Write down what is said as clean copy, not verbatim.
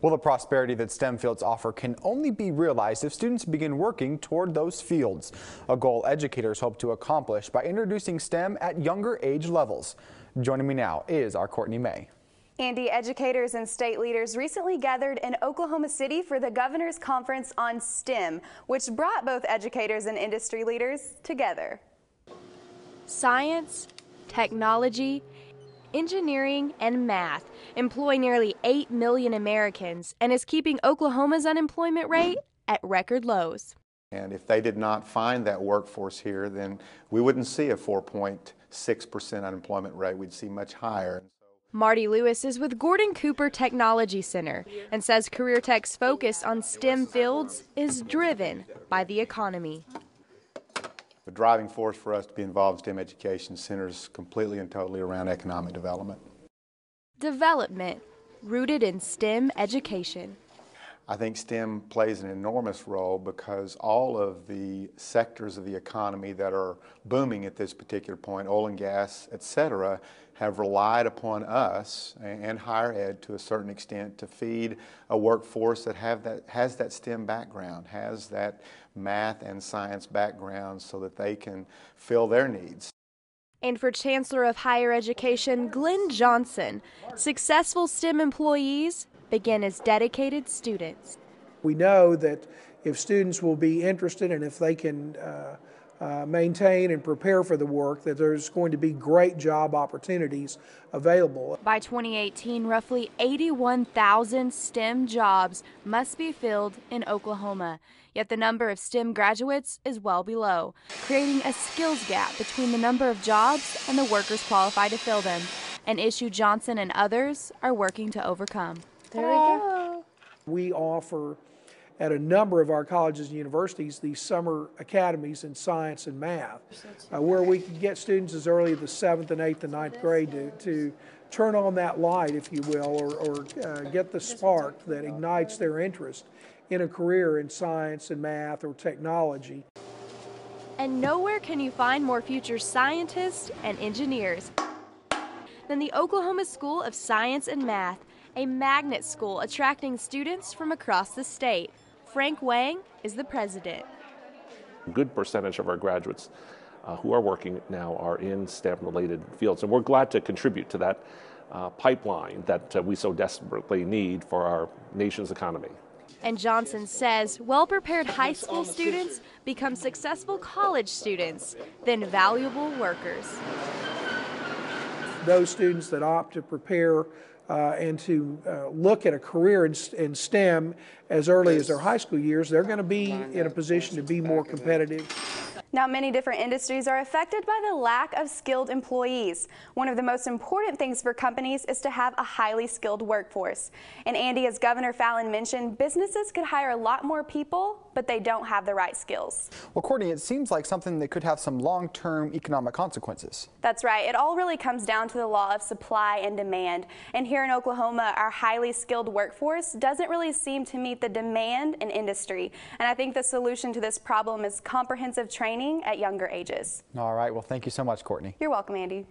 Well, the prosperity that STEM fields offer can only be realized if students begin working toward those fields, a goal educators hope to accomplish by introducing STEM at younger age levels. Joining me now is our Courtney May. Andy, educators and state leaders recently gathered in Oklahoma City for the Governor's Conference on STEM, which brought both educators and industry leaders together. Science, technology, engineering, and math employ nearly 8 million Americans and is keeping Oklahoma's unemployment rate at record lows. And if they did not find that workforce here, then we wouldn't see a 4.6% unemployment rate. We'd see much higher. Marty Lewis is with Gordon Cooper Technology Center and says Career Tech's focus on STEM fields is driven by the economy. The driving force for us to be involved in STEM education centers completely and totally around economic development. Development rooted in STEM education. I think STEM plays an enormous role because all of the sectors of the economy that are booming at this particular point, oil and gas, etc., have relied upon us and higher ed to a certain extent to feed a workforce that has that STEM background, has that math and science background so that they can fill their needs. And for Chancellor of Higher Education Glenn Johnson, successful STEM employees begin as dedicated students. We know that if students will be interested and if they can maintain and prepare for the work, that there's going to be great job opportunities available. By 2018, roughly 81,000 STEM jobs must be filled in Oklahoma. Yet the number of STEM graduates is well below, creating a skills gap between the number of jobs and the workers qualified to fill them, an issue Johnson and others are working to overcome. There we go. We offer at a number of our colleges and universities these summer academies in science and math, where we can get students as early as the 7th and 8th and 9th grade to turn on that light, if you will, or get the spark that ignites their interest in a career in science and math or technology. And nowhere can you find more future scientists and engineers than the Oklahoma School of Science and Math, a magnet school attracting students from across the state. Frank Wang is the president. A good percentage of our graduates who are working now are in STEM-related fields, and we're glad to contribute to that pipeline that we so desperately need for our nation's economy. And Johnson says well-prepared high school students become successful college students, then valuable workers. Those students that opt to prepare and to look at a career in STEM as early as their high school years, they're going to be in a position to be more competitive. Now, many different industries are affected by the lack of skilled employees. One of the most important things for companies is to have a highly skilled workforce. And Andy, as Governor Fallin mentioned, businesses could hire a lot more people, but they don't have the right skills. Well, Courtney, it seems like something that could have some long-term economic consequences. That's right. It all really comes down to the law of supply and demand. And here in Oklahoma, our highly skilled workforce doesn't really seem to meet the demand in industry. And I think the solution to this problem is comprehensive training at younger ages. All right. Well, thank you so much, Courtney. You're welcome, Andy.